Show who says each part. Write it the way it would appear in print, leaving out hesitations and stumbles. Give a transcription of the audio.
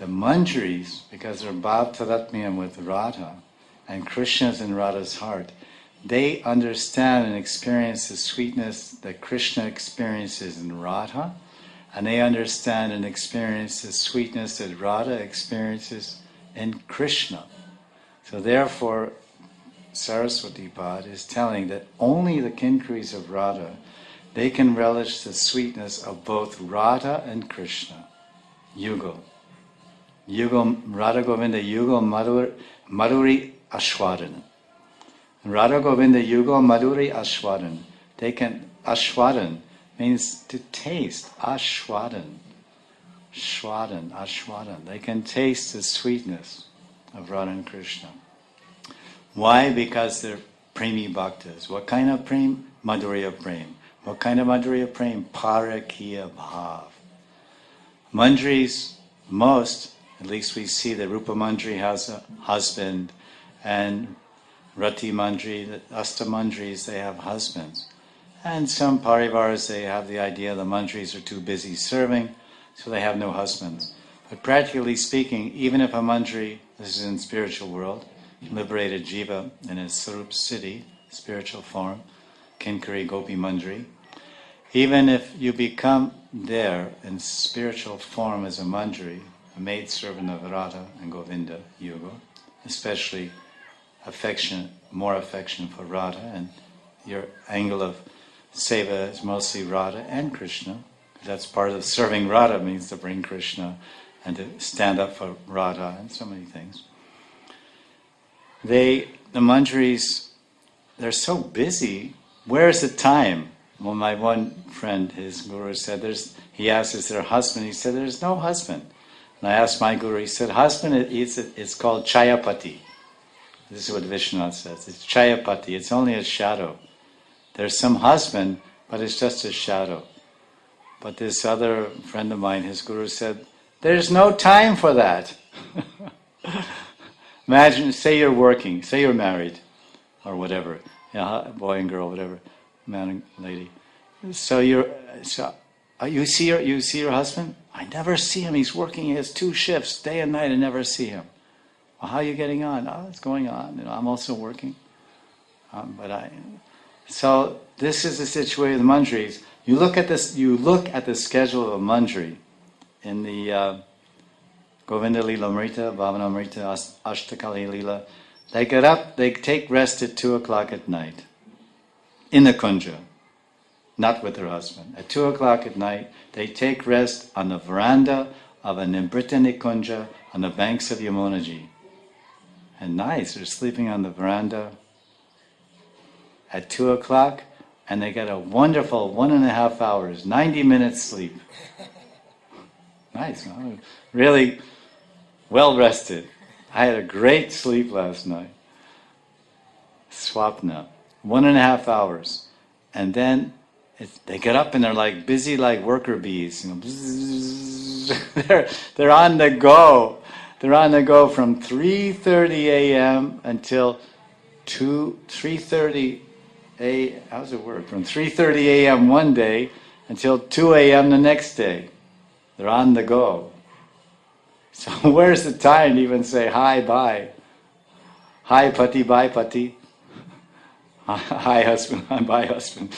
Speaker 1: the Manjaris, because they're Bhav Taratmiyam with Radha, and Krishna's in Radha's heart, they understand and experience the sweetness that Krishna experiences in Radha, and they understand and experience the sweetness that Radha experiences in Krishna. So therefore, Saraswati Pad is telling that only the Kinkaris of Radha, they can relish the sweetness of both Radha and Krishna. Yugo. Yugo, Radha Govinda Yugo Madhuri Ashwadan. Radha Govinda Yugo Madhuri Ashwadan. They can, Ashwadan means to taste. Ashwadan. Shwadan, Ashwadan. They can taste the sweetness of Radha and Krishna. Why? Because they're premi bhaktas. What kind of prem? Madhurya prem. What kind of Madhurya prem? Parakiya bhav. Manjaris, most, at least we see that Rupa Manjari has a husband, and Rati Manjari, the Asta Manjaris, they have husbands. And some Parivaras, they have the idea the Manjaris are too busy serving, so they have no husbands. But practically speaking, even if a Manjari, this is in spiritual world, liberated Jiva in his Sarup city, spiritual form, Kinkari Gopi Manjari, even if you become there in spiritual form as a Manjari, a maidservant of Radha and Govinda Yuga, especially more affection for Radha, and your angle of seva is mostly Radha and Krishna. That's part of serving Radha, means to bring Krishna and to stand up for Radha and so many things. The Manjaris, they're so busy. Where's the time? Well, my one friend, his guru said, he asked, is there a husband? He said, there's no husband. And I asked my guru, he said, husband, it's called Chayapati. This is what Vishwanath says. It's Chayapati, it's only a shadow. There's some husband, but it's just a shadow. But this other friend of mine, his guru said, there's no time for that. Imagine, say you're working, say you're married, or whatever, boy and girl, whatever, man and lady. So you see your husband? I never see him. He's working. He has 2 shifts, day and night. I never see him. Well, how are you getting on? Oh, it's going on. I'm also working. So this is the situation of the Manjaris. You look at this. You look at the schedule of a Manjari in the Govinda Lila Amrita, Bhavana Amrita, Ashtakali Lila. They get up, they take rest at 2 o'clock at night. In the kunja. Not with their husband. At 2 o'clock at night, they take rest on the veranda of a Nimbrita Nikunja on the banks of Yamunaji. And nice, they're sleeping on the veranda at 2 o'clock, and they get a wonderful 1.5 hours, 90 minutes sleep. Nice, huh? Really well rested. I had a great sleep last night. Swapna. 1.5 hours. And then they get up and they're like busy like worker bees. They're on the go. They're on the go from 3:30 a.m. until 3:30 a.m. How does it work? From 3:30 a.m. one day until 2 a.m. the next day. They're on the go. So where's the time to even say hi, bye? Hi, pati, bye, pati. Hi, husband, bye, husband.